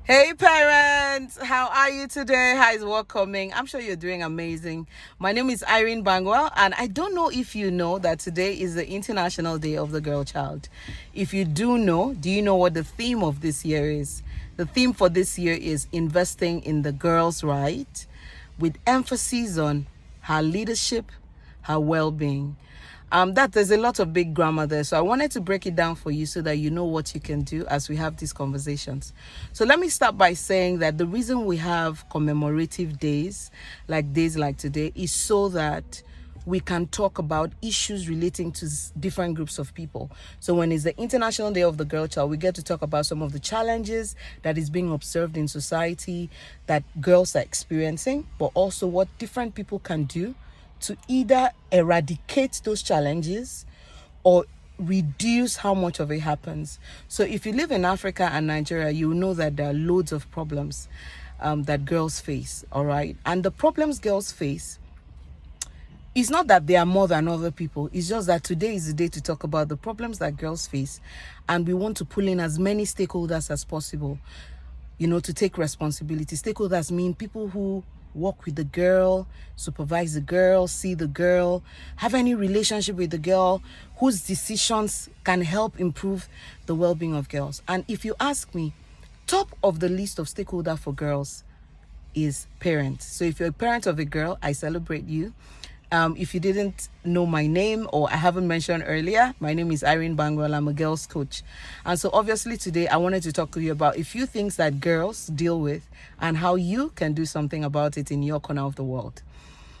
Hey parents, how are you today? How is work coming? I'm sure you're doing amazing. My name is Irene Bangwell, and I don't know if you know that today is the International Day of the Girl Child. If you do you know what the theme of this year is? The theme for this year is investing in the girl's right, with emphasis on her leadership, her well-being. That there's a lot of big grammar there, so I wanted to break it down for you so that you know what you can do as we have these conversations. So let me start by saying that the reason we have commemorative days like today is so that we can talk about issues relating to different groups of people. So when it's the International Day of the Girl Child, we get to talk about some of the challenges that is being observed in society that girls are experiencing, but also what different people can do to either eradicate those challenges or reduce how much of it happens. So if you live in Africa and Nigeria, you know that there are loads of problems that girls face, all right? And the problems girls face, it's not that they are more than other people. It's just that today is the day to talk about the problems that girls face, and we want to pull in as many stakeholders as possible, to take responsibility. Stakeholders mean people who work with the girl, supervise the girl, see the girl, have any relationship with the girl, whose decisions can help improve the well-being of girls. And if you ask me, top of the list of stakeholder for girls is parents. So if you're a parent of a girl, I celebrate you. If you didn't know my name or I haven't mentioned earlier, my name is Irene Bangwell. I'm a girls coach. And so obviously today I wanted to talk to you about a few things that girls deal with and how you can do something about it in your corner of the world.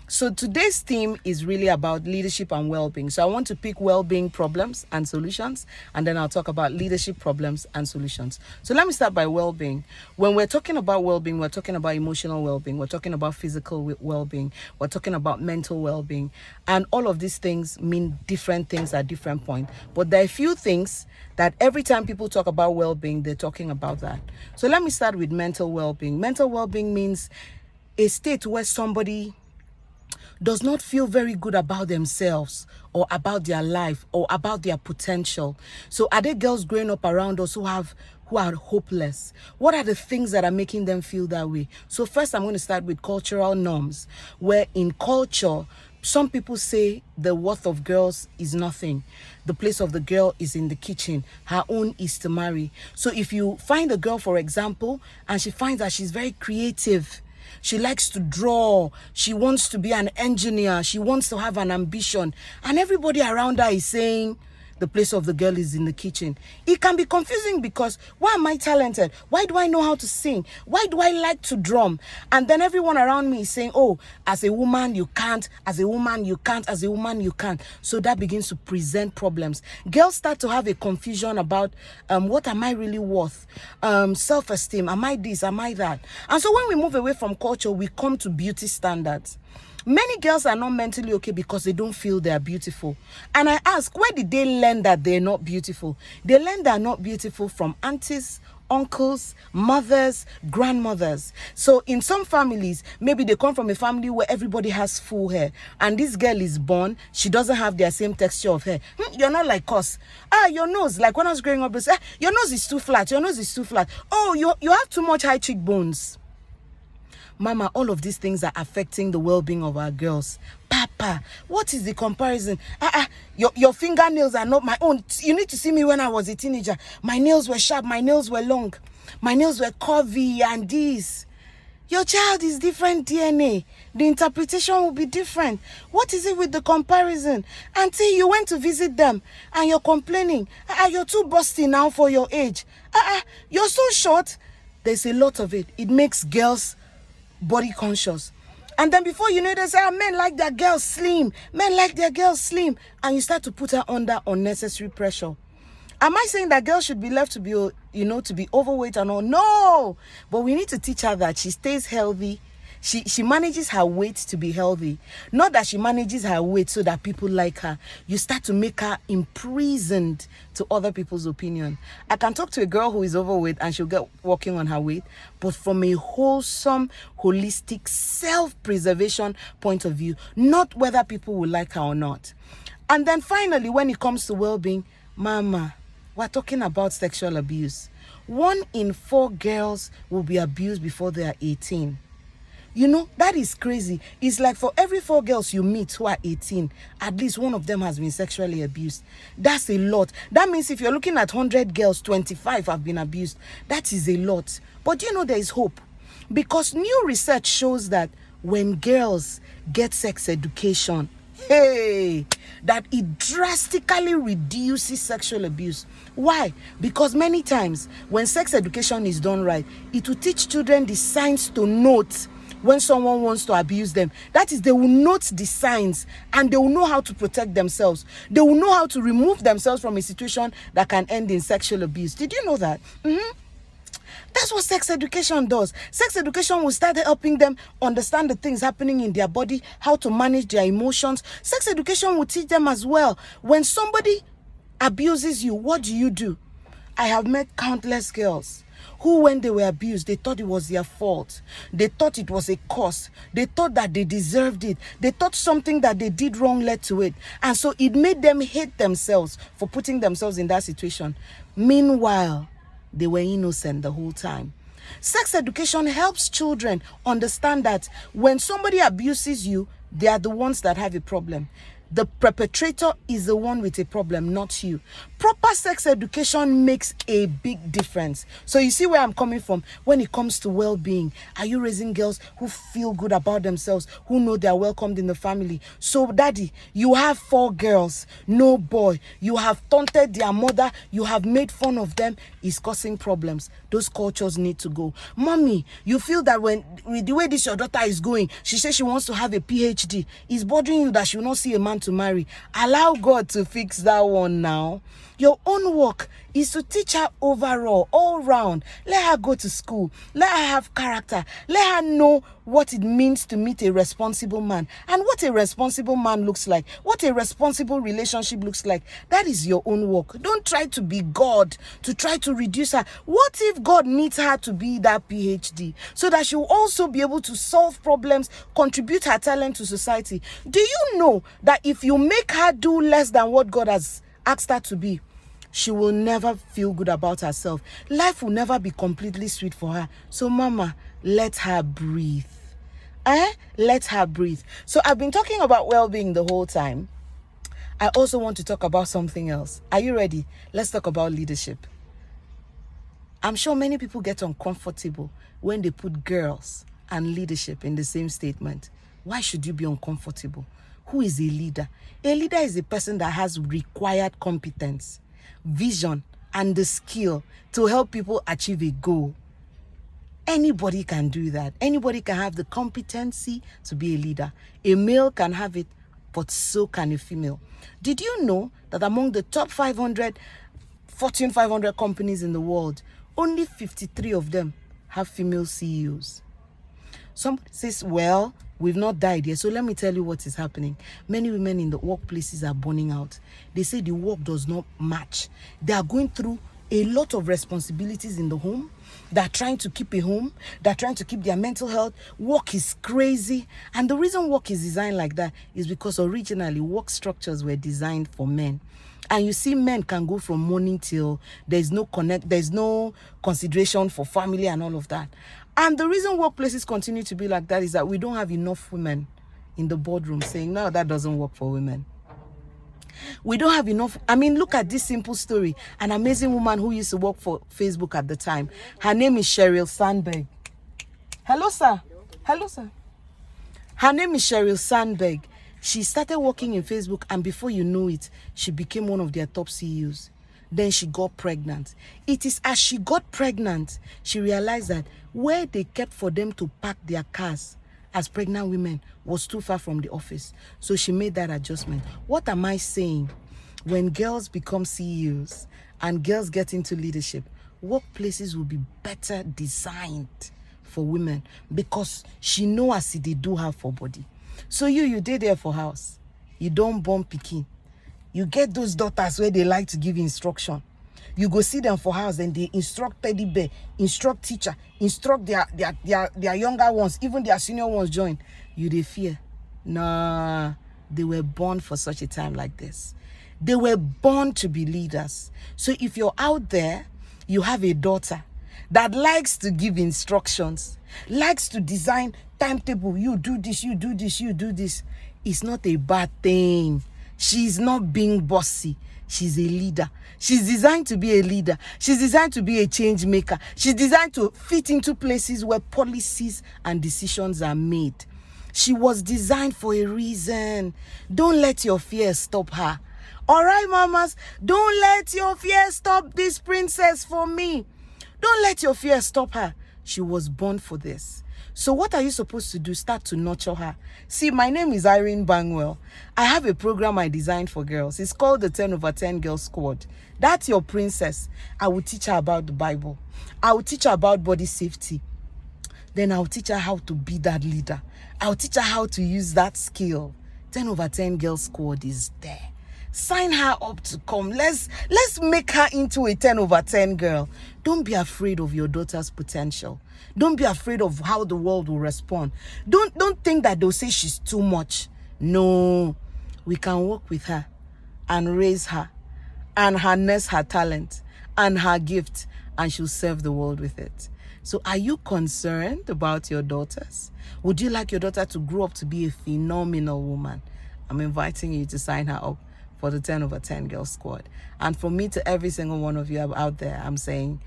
So today's theme is really about leadership and well-being. So I want to pick well-being problems and solutions, and then I'll talk about leadership problems and solutions. So let me start by well-being. When we're talking about well-being, we're talking about emotional well-being, we're talking about physical well-being, we're talking about mental well-being, and all of these things mean different things at different points. But there are a few things that every time people talk about well-being, they're talking about that. So let me start with mental well-being. Mental well-being means a state where somebody does not feel very good about themselves or about their life or about their potential. So are there girls growing up around us who are hopeless? What are the things that are making them feel that way? So first I'm going to start with cultural norms, where in culture, some people say the worth of girls is nothing. The place of the girl is in the kitchen. Her own is to marry. So if you find a girl, for example, and she finds that she's very creative, she likes to draw, she wants to be an engineer, she wants to have an ambition, and everybody around her is saying the place of the girl is in the kitchen. It can be confusing because why am I talented? Why do I know how to sing? Why do I like to drum? And then everyone around me is saying, oh, as a woman you can't, as a woman you can't, as a woman you can't. So that begins to present problems. Girls start to have a confusion about what am I really worth? Self-esteem, am I this, am I that? And so when we move away from culture, we come to beauty standards. Many girls are not mentally okay because they don't feel they are beautiful. And I ask, where did they learn that they're not beautiful? They learn they're not beautiful from aunties, uncles, mothers, grandmothers. So in some families, maybe they come from a family where everybody has full hair, and this girl is born, she doesn't have their same texture of hair. You're not like us. Your nose, like when I was growing up, they say, your nose is too flat, your nose is too flat. Oh, you have too much high cheekbones. Mama, all of these things are affecting the well-being of our girls. Papa, what is the comparison? Your fingernails are not my own. You need to see me when I was a teenager. My nails were sharp, my nails were long, my nails were curvy and this. Your child is different DNA. The interpretation will be different. What is it with the comparison? Auntie, you went to visit them and you're complaining. You're too busty now for your age. You're so short. There's a lot of it. It makes girls body conscious. And then before you know it, they say, men like their girls slim. Men like their girls slim. And you start to put her under unnecessary pressure. Am I saying that girls should be left to be, to be overweight and all? No. But we need to teach her that she stays healthy. She manages her weight to be healthy. Not that she manages her weight so that people like her. You start to make her imprisoned to other people's opinion. I can talk to a girl who is overweight and she'll get working on her weight, but from a wholesome, holistic, self-preservation point of view, not whether people will like her or not. And then finally, when it comes to well-being, mama, we're talking about sexual abuse. 1 in 4 girls will be abused before they are 18. You know, that is crazy. It's like for every 4 girls you meet who are 18, at least one of them has been sexually abused. That's a lot. That means if you're looking at 100 girls, 25 have been abused. That is a lot. But you know, there is hope. Because new research shows that when girls get sex education, that it drastically reduces sexual abuse. Why? Because many times when sex education is done right, it will teach children the signs to note when someone wants to abuse them. That is, they will note the signs and they will know how to protect themselves. They will know how to remove themselves from a situation that can end in sexual abuse. Did you know that? That's what sex education does. Sex education will start helping them understand the things happening in their body, how to manage their emotions. Sex education will teach them as well. When somebody abuses you, what do? I have met countless girls who, when they were abused, they thought it was their fault. They thought it was a curse. They thought that they deserved it. They thought something that they did wrong led to it. And so it made them hate themselves for putting themselves in that situation. Meanwhile, they were innocent the whole time. Sex education helps children understand that when somebody abuses you, they are the ones that have a problem. The perpetrator is the one with a problem, not you. Proper sex education makes a big difference. So you see where I'm coming from when it comes to well-being. Are you raising girls who feel good about themselves, who know they are welcomed in the family? So daddy, you have 4 girls, no boy. You have taunted their mother. You have made fun of them. It's causing problems. Those cultures need to go. Mommy, you feel that with the way this your daughter is going, she says she wants to have a PhD. It's bothering you that she will not see a man to marry. Allow God to fix that one now. Your own work is to teach her overall, all round. Let her go to school. Let her have character. Let her know what it means to meet a responsible man and what a responsible man looks like, what a responsible relationship looks like. That is your own work. Don't try to be God, to try to reduce her. What if God needs her to be that PhD so that she'll also be able to solve problems, contribute her talent to society? Do you know that if you make her do less than what God has asked her to be, she will never feel good about herself. Life will never be completely sweet for her. So mama, let her breathe. Let her breathe. So I've been talking about well-being the whole time. I also want to talk about something else. Are you ready? Let's talk about leadership. I'm sure many people get uncomfortable when they put girls and leadership in the same statement. Why should you be uncomfortable? Who is a leader? A leader is a person that has required competence, vision, and the skill to help people achieve a goal. Anybody can do that. Anybody can have the competency to be a leader. A male can have it, but so can a female. Did you know that among the top 500 Fortune 500 companies in the world, only 53 of them have female CEOs? Somebody says, well, we've not died yet. So let me tell you what is happening. Many women in the workplaces are burning out. They say the work does not match. They are going through a lot of responsibilities in the home. They're trying to keep a home. They're trying to keep their mental health. Work is crazy. And the reason work is designed like that is because originally work structures were designed for men. And you see, men can go from morning till there's no consideration for family and all of that. And the reason workplaces continue to be like that is that we don't have enough women in the boardroom saying, no, that doesn't work for women. We don't have enough. I mean, look at this simple story. An amazing woman who used to work for Facebook at the time. Her name is Sheryl Sandberg. Hello, sir. Hello, sir. Her name is Sheryl Sandberg. She started working in Facebook, and before you know it, she became one of their top CEOs. Then she got pregnant. It is as she got pregnant, she realized that where they kept for them to park their cars as pregnant women was too far from the office. So she made that adjustment. What am I saying? When girls become CEOs and girls get into leadership, workplaces will be better designed for women because she know as they do have for body. So you did there for house. You don't born pikin. You get those daughters where they like to give instruction. You go see them for house and they instruct teddy bear, instruct teacher, instruct their younger ones, even their senior ones join. You they fear. Nah, they were born for such a time like this. They were born to be leaders. So if you're out there you have a daughter that likes to give instructions, likes to design timetable, you do this, you do this, you do this, it's not a bad thing. She's not being bossy. She's a leader. She's designed to be a leader. She's designed to be a change maker. She's designed to fit into places where policies and decisions are made. She was designed for a reason. Don't let your fear stop her. All right, mamas, don't let your fear stop this princess for me. Don't let your fear stop her. She was born for this. So what are you supposed to do? Start to nurture her. See, my name is Irene Bangwell. I have a program I designed for girls. It's called the 10/10 Girl Squad. That's your princess. I will teach her about the Bible. I will teach her about body safety. Then I'll teach her how to be that leader. I'll teach her how to use that skill. 10/10 Girl Squad is there. Sign her up to come. Let's make her into a 10/10 girl. Don't be afraid of your daughter's potential. Don't be afraid of how the world will respond. Don't think that they'll say she's too much. No, we can work with her and raise her and harness her talent and her gift, and she'll serve the world with it. So are you concerned about your daughters? Would you like your daughter to grow up to be a phenomenal woman? I'm inviting you to sign her up for the 10/10 Girl Squad. And from me to every single one of you out there, I'm saying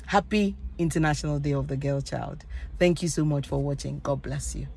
happy International Day of the Girl Child. Thank you so much for watching. God bless you.